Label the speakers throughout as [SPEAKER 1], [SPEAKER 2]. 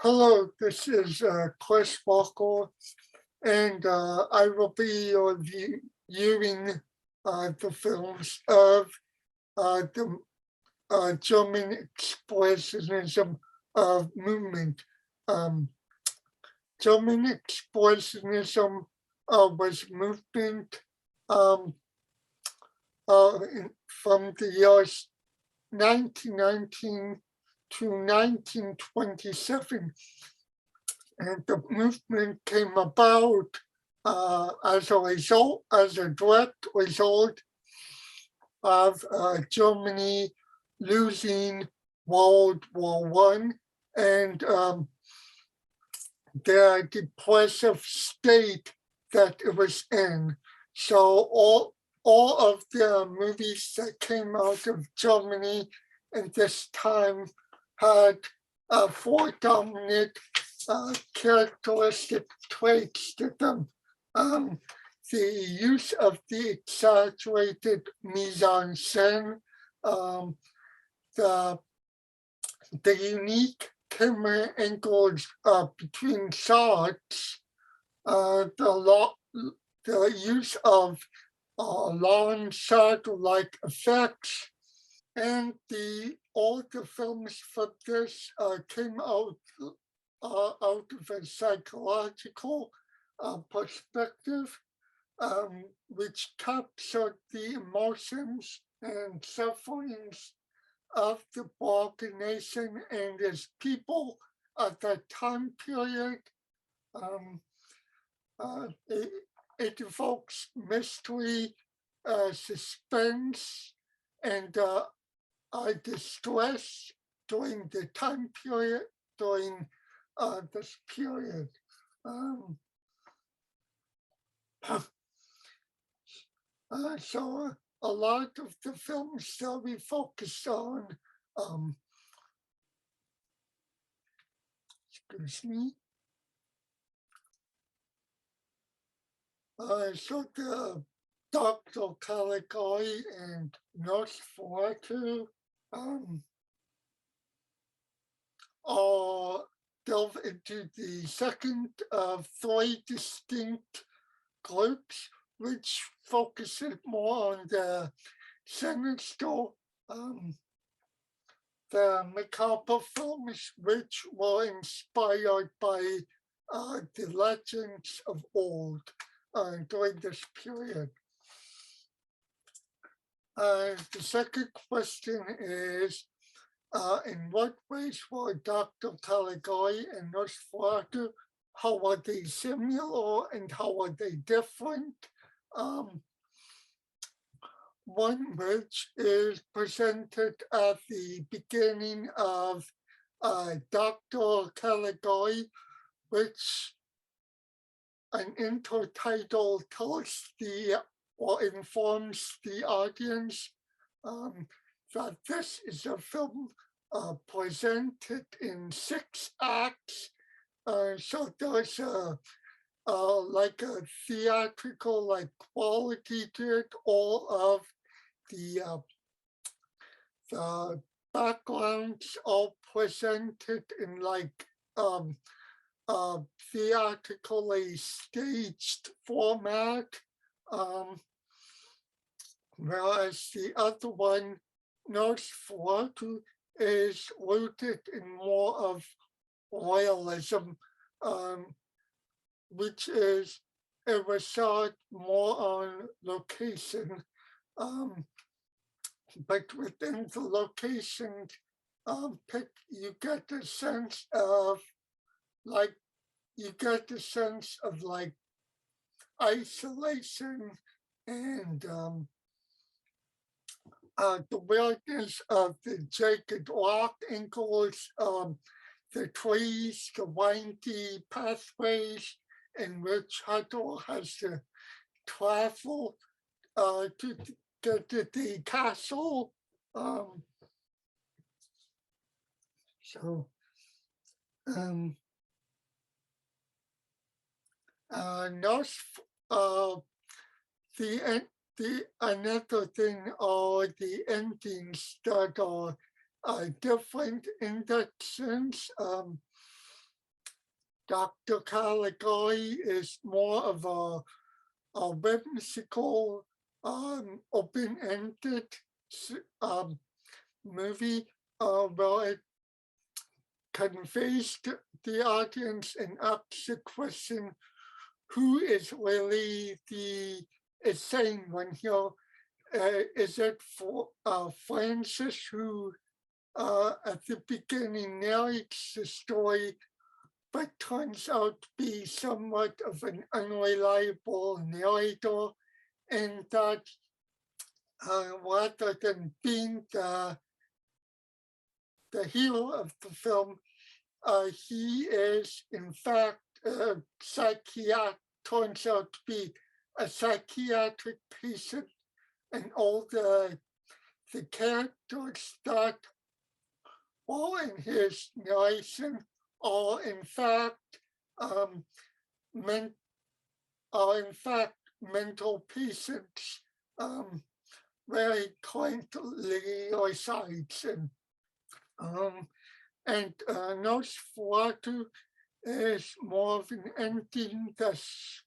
[SPEAKER 1] Hello, this is Chris Walker, and I will be reviewing the films of the German Expressionism movement. Um, German Expressionism was a movement um, from the years 1919 to 1927. And the movement came about as a direct result of Germany losing World War I and the depressive state that it was in. So all of the movies that came out of Germany at this time had four dominant characteristic traits to them. The use of the exaggerated mise-en-scène, the unique camera angles between shots, the use of long shot-like effects, and all the films for this came out of a psychological perspective, which captured the emotions and sufferings of the Balkan nation and its people at that time period. It evokes mystery, suspense, and distress during the time period, during this period. So a lot of the films that we focus on, excuse me. So the Dr. Caligari and Nosferatu delve into the second of three distinct groups, which focuses more on the sinister, the macabre films, which were inspired by the legends of old during this period. The second question is, in what ways were Dr. Caligari and Nosferatu, how were they similar and how were they different? One which is presented at the beginning of Dr. Caligari, which an intertitle tells or informs the audience that this is a film presented in 6 acts. So there's like a theatrical quality to it. All of the backgrounds are presented in theatrically staged format. Whereas the other one, Nosferatu, is rooted in more of realism, which is it was shot more on location, but within the location you get the sense of isolation and the weirdness of the jagged rock angles, the trees, the windy pathways in which Hato has to travel to get to the castle. Another thing are the endings that are different in that sense. Dr. Caligari is more of a whimsical, open-ended um, movie where it conveys the audience and asks the question, who is really the insane one here? Is it for Francis, who at the beginning narrates the story, but turns out to be somewhat of an unreliable narrator, and that rather than being the hero of the film, he is in fact turns out to be a psychiatric patient, and all the characters that all in his narration are in fact um, men, are in fact mental patients, very currently resides in. And Nosferatu is more of an ending that's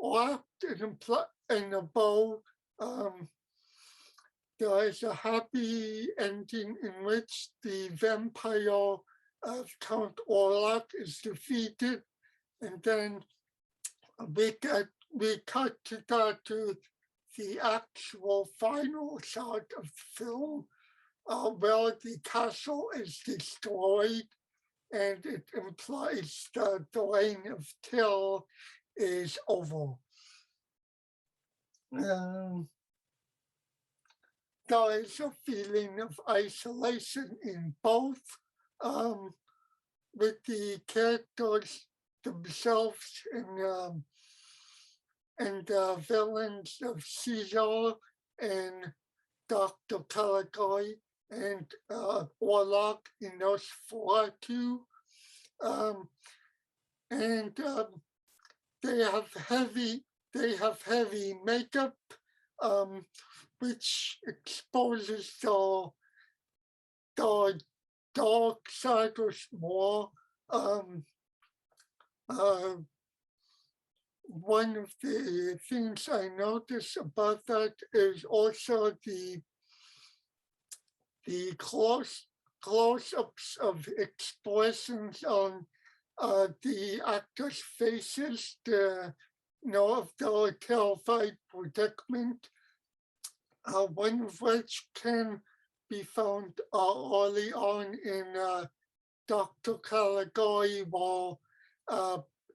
[SPEAKER 1] wrapped in a bow. There is a happy ending in which the vampire of Count Orlok is defeated, and then we cut to the actual final shot of the film, where the castle is destroyed, and it implies that the reign of terror is over. There is a feeling of isolation in both, with the characters themselves and the villains of Caesar and Dr. Caligari and Orlok in Nosferatu. And they have heavy makeup, which exposes the dark side more. One of the things I notice about that is also the close-ups of expressions on the actors' faces, of their terrified predicament, one of which can be found early on in Dr. Caligari, while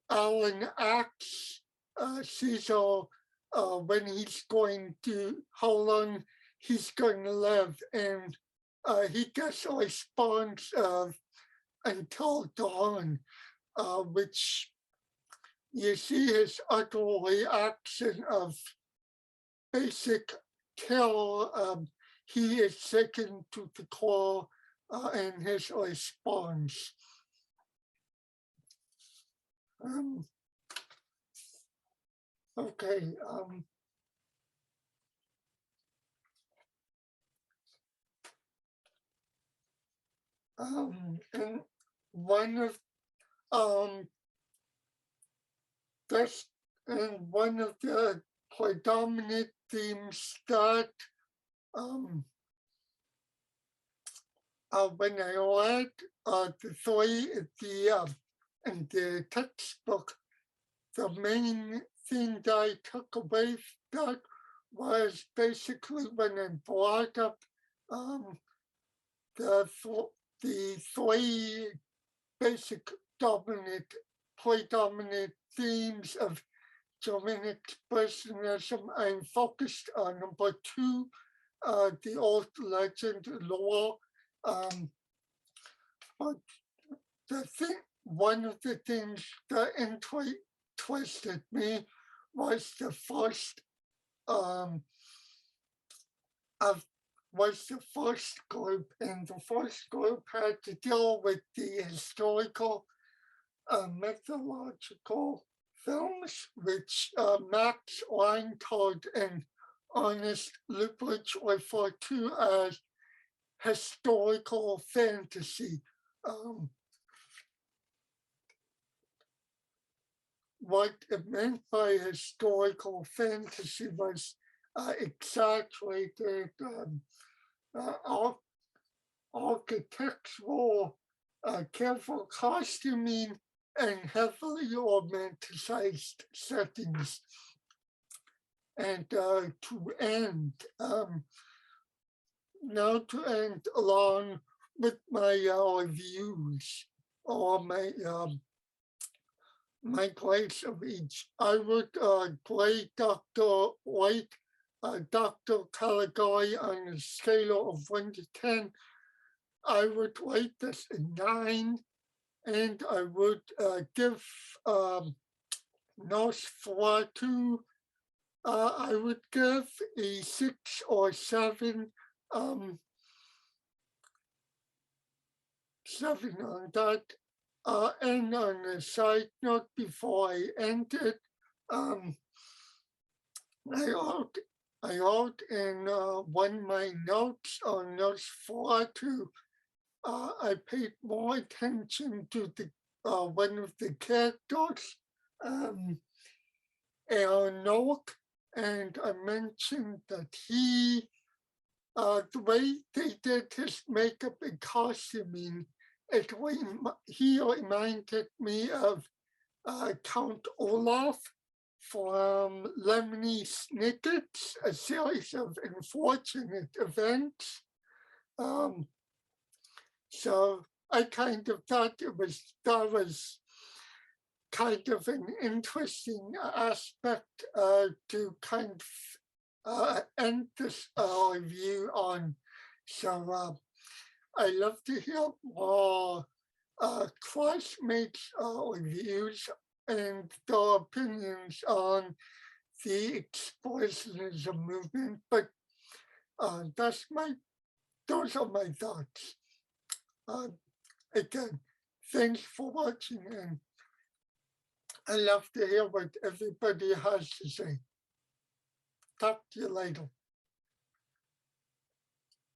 [SPEAKER 1] Alan asks Caesar when he's going to, how long he's going to live, and he gets a response of until dawn, which you see his utter reaction of basic terror. He is shaken to the core in his response. Okay. And one of one of the predominant themes that when I read the three in the textbook, the main thing that I took away from that was basically when I brought up the three basic predominant themes of German Expressionism. I'm focused on number two, the old legend lore. But one of the things that interested me was the first group, and the first group had to deal with the historical mythological films, which Max Reinhardt and Ernest Lubitsch refer to as historical fantasy. what it meant by historical fantasy was exaggerated architectural, careful costuming, and heavily romanticized settings. And to end, now to end along with my views or my grades of each, I would grade Dr. White, Dr. Caligari on a scale of 1 to 10. I would rate this a 9, and I would give Nosferatu, I would give a 6 or 7. 7 on that. And on a side note, before I end it, I wrote in one of my notes on Nosferatu, I paid more attention to the one of the characters, Aaron, and I mentioned that the way they did his makeup and costuming, he reminded me of Count Olaf from Lemony Snicket's A Series of Unfortunate Events. So I kind of thought that was kind of an interesting aspect to kind of end this review on. So I love to hear more classmates' reviews and their opinions on the expressionism movement, but those are my thoughts. Again, thanks for watching, and I love to hear what everybody has to say. Talk to you later.